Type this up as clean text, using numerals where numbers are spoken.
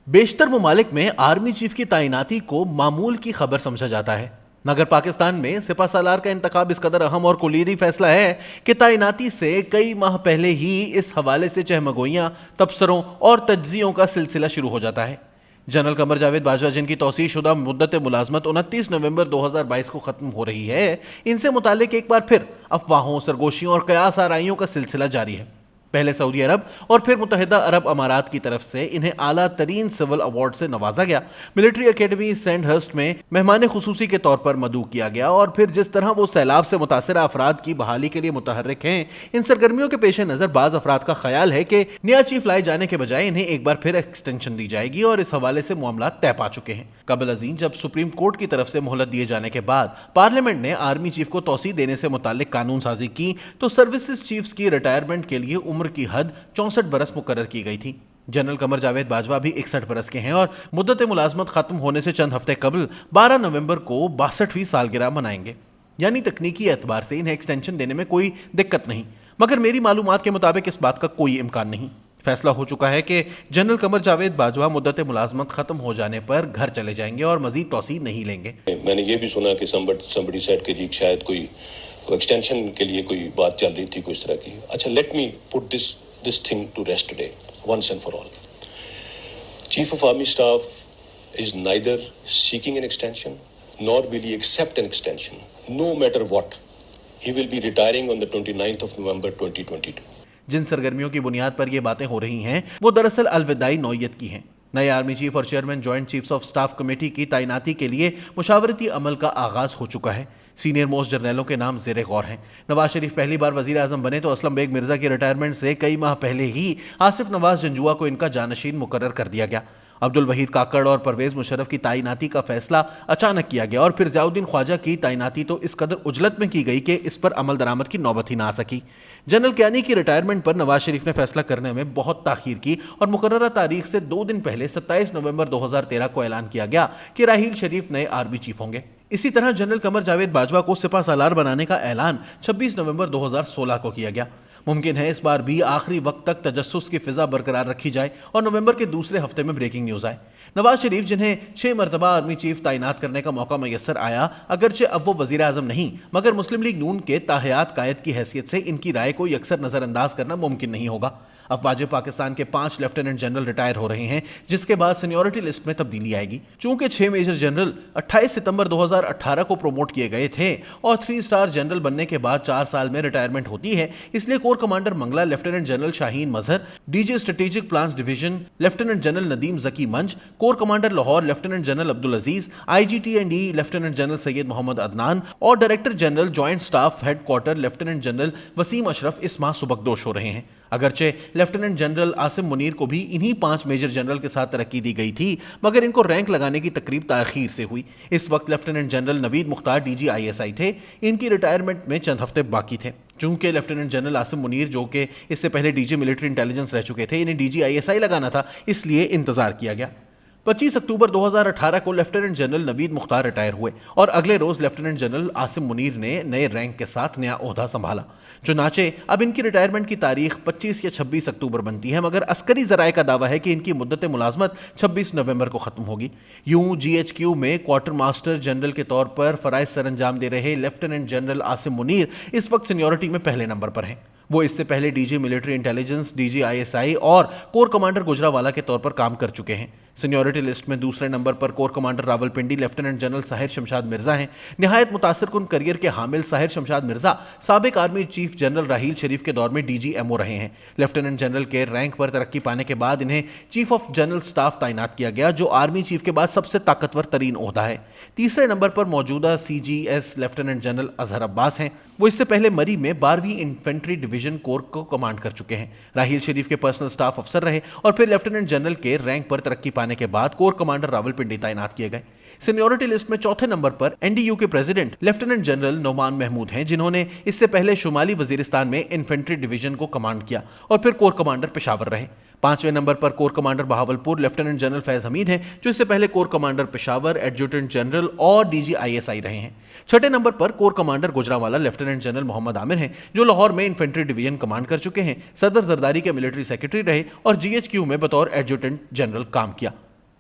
بیشتر ممالک میں آرمی چیف کی تعیناتی کو معمول کی خبر سمجھا جاتا ہے، مگر پاکستان میں سپہ سالار کا انتخاب اس قدر اہم اور کلیدی فیصلہ ہے کہ تعیناتی سے کئی ماہ پہلے ہی اس حوالے سے چہمگوئیاں، تبصروں اور تجزیوں کا سلسلہ شروع ہو جاتا ہے۔ جنرل قمر جاوید باجوہ، جن کی توسیع شدہ مدت ملازمت 29 نومبر 2022 کو ختم ہو رہی ہے، ان سے متعلق ایک بار پھر افواہوں، سرگوشیوں اور قیاس آرائیوں کا سلسلہ جاری ہے۔ پہلے سعودی عرب اور پھر متحدہ عرب امارات کی طرف سے انہیں اعلیٰ ترین سول ایوارڈ سے نوازا گیا، ملٹری اکیڈمی سینڈ ہرسٹ میں مہمان خصوصی کے طور پر مدعو کیا گیا، اور پھر جس طرح وہ سیلاب سے متاثرہ افراد کی بحالی کے لیے متحرک ہیں، ان سرگرمیوں کے پیش نظر بعض افراد کا خیال ہے کہ نیا چیف لائے جانے کے بجائے انہیں ایک بار پھر ایکسٹینشن دی جائے گی، اور اس حوالے سے معاملات طے پا چکے ہیں۔ قبل ازیں جب سپریم کورٹ کی طرف سے مہلت دیے جانے کے بعد پارلیمنٹ نے آرمی چیف کو توسیع دینے سے متعلق قانون سازی کی تو سروسز چیفز کی ریٹائرمنٹ کے لیے عمر کی حد 64 برس مقرر کی گئی تھی۔ جنرل قمر جاوید باجوہ بھی 61 برس کے ہیں اور مدت ملازمت ختم ہونے سے چند ہفتے قبل 12 نومبر کو 62ویں سالگرہ منائیں گے، یعنی تکنیکی اعتبار سے انہیں ایکسٹینشن دینے میں کوئی دقت نہیں، مگر میری معلومات کے مطابق اس بات کا کوئی امکان نہیں۔ فیصلہ ہو چکا ہے کہ جنرل قمر جاوید باجوہ مدت ملازمت ختم ہو جانے پر گھر چلے جائیں گے اور مزید توسیع نہیں لیں گے۔ میں نے یہ بھی سنا کہ somebody said کہ شاید کوئی ایکسٹینشن کے لیے کوئی بات چل رہی تھی، کوئی اس طرح کی۔ اچھا، let me put this thing to rest today, once and for all. Chief of Army Staff is neither seeking an extension, nor will he accept an extension, no matter what. He will be retiring on the 29th of November 2022. جن سرگرمیوں کی بنیاد پر یہ باتیں ہو رہی ہیں وہ دراصل الوداعی نوعیت کی ہیں۔ نئے آرمی چیف اور chairman joint chiefs of staff committee کی تعیناتی کے لیے مشاورتی عمل کا آغاز ہو چکا ہے۔ سینئر موسٹ جرنیلوں کے نام زیر غور ہیں۔ نواز شریف پہلی بار وزیر اعظم بنے تو اسلم بیگ مرزا کی ریٹائرمنٹ سے کئی ماہ پہلے ہی آصف نواز جنجوعہ کو ان کا جانشین مقرر کر دیا گیا۔ عبدالوحید کاکڑ اور پرویز مشرف کی تعیناتی کا فیصلہ اچانک کیا گیا، اور پھر ضیاء الدین خواجہ کی تعیناتی تو اس قدر عجلت میں کی گئی کہ اس پر عمل درآمد کی نوبت ہی نہ آ سکی۔ جنرل کیانی کی ریٹائرمنٹ پر نواز شریف نے فیصلہ کرنے میں بہت تاخیر کی، اور مقررہ تاریخ سے 2 دن پہلے 27 نومبر 2013 کو اعلان کیا گیا کہ راحیل شریف نئے آرمی چیف ہوں گے۔ اسی طرح جنرل قمر جاوید باجوہ کو سپہ سالار بنانے کا اعلان 26 نومبر 2016 کو کیا گیا۔ ممکن ہے اس بار بھی آخری وقت تک تجسس کی فضا برقرار رکھی جائے اور نومبر کے دوسرے ہفتے میں بریکنگ نیوز آئے۔ نواز شریف، جنہیں 6 مرتبہ آرمی چیف تعینات کرنے کا موقع میسر آیا، اگرچہ اب وہ وزیر اعظم نہیں، مگر مسلم لیگ نون کے تاحیات قائد کی حیثیت سے ان کی رائے کو یکسر نظر انداز کرنا ممکن نہیں ہوگا۔ افواج پاکستان کے 5 لیفٹیننٹ جنرل ریٹائر ہو رہے ہیں، جس کے بعد سینیورٹی لسٹ میں تبدیلی آئے گی۔ چونکہ 6 میجر جنرل 28 ستمبر 2018 کو پروموٹ کیے گئے تھے اور 3 سٹار جنرل بننے کے بعد 4 سال میں ریٹائرمنٹ ہوتی ہے، اس لیے corps commander Mangla lieutenant general Shaheen Mazhar, D G strategic plans division lieutenant general Nadeem Zaki Manj, corps commander Lahore lieutenant general Abdul Aziz, I G T and E lieutenant general Syed Muhammad Adnan, اور director general joint staff headquarter lieutenant general Waseem Ashraf اس ماہ سبکدوش ہو رہے ہیں۔ اگرچہ لیفٹیننٹ جنرل عاصم منیر کو بھی انہی 5 میجر جنرل کے ساتھ ترقی دی گئی تھی، مگر ان کو رینک لگانے کی تقریب تاخیر سے ہوئی۔ اس وقت lieutenant general Naveed Mukhtar D G I S I تھے، ان کی ریٹائرمنٹ میں چند ہفتے باقی تھے۔ چونکہ لیفٹیننٹ جنرل عاصم منیر، جو کہ اس سے پہلے ڈی جی ملٹری انٹیلیجنس رہ چکے تھے، انہیں ڈی جی آئی ایس آئی لگانا تھا، اس لیے انتظار کیا گیا۔ 25 اکتوبر 2018 کو لیفٹیننٹ جنرل نوید مختار ریٹائر ہوئے، اور اگلے روز لیفٹیننٹ جنرل عاصم منیر نے نئے رینک کے ساتھ نیا عہدہ سنبھالا۔ چنانچہ اب ان کی ریٹائرمنٹ کی تاریخ 25 یا 26 اکتوبر بنتی ہے، مگر عسکری ذرائع کا دعویٰ ہے کہ ان کی مدت ملازمت 26 نومبر کو ختم ہوگی۔ یوں جی ایچ کیو میں کوارٹر ماسٹر جنرل کے طور پر فرائض سر انجام دے رہے لیفٹیننٹ جنرل عاصم منیر اس وقت سینیورٹی میں پہلے نمبر پر ہیں۔ وہ اس سے پہلے D G military intelligence, D G I S I اور کور کمانڈر گجرانوالہ کے طور پر کام کر چکے ہیں۔ سینیورٹی لسٹ میں دوسرے نمبر پر corps commander Rawalpindi lieutenant general Sahir Shamshad Mirza ہیں۔ نہایت متاثر کن کریئر کے حامل ساحر شمشاد مرزا سابق army chief general Raheel Sharif کے دور میں ڈی جی ایم او رہے ہیں۔ لیفٹیننٹ جنرل کے رینک پر ترقی پانے کے بعد انہیں چیف آف جنرل سٹاف تعینات کیا گیا، جو آرمی چیف کے بعد سب سے طاقتور ترین عہدہ ہے۔ تیسرے نمبر پر موجودہ سی جی ایس لیفٹیننٹ جنرل اظہر عباس ہیں۔ وہ اس سے پہلے مری میں 12ویں انفینٹری ڈویژن کور کو کمانڈ کر چکے ہیں۔ راحیل شریف کے پرسنل سٹاف افسر رہے اور پھر لیفٹیننٹ جنرل کے رینک پر ترقی پانے کے بعد کور کمانڈر راولپنڈی تعینات کیے گئے۔ سینیورٹی لسٹ میں چوتھے نمبر پر این ڈی یو کے president lieutenant general Nauman Mahmood ہیں، جنہوں نے اس سے پہلے شمالی وزیرستان میں انفینٹری ڈویژن کو کمانڈ کیا اور پھر کور کمانڈر پشاور رہے۔ 5ویں نمبر پر corps commander Bahawalpur lieutenant general Faiz Hameed ہیں، جو اس سے پہلے corps commander Peshawar, adjutant general اور D G I S I رہے ہیں۔ 6 نمبر پر corps commander Gujranwala lieutenant general Muhammad Aamir ہیں، جو لاہور میں انفینٹری ڈویژن کمانڈ کر چکے ہیں، صدر زرداری کے ملٹری سیکرٹری رہے اور جی ایچ کیو میں بطور ایڈجوٹنٹ جنرل کام کیا۔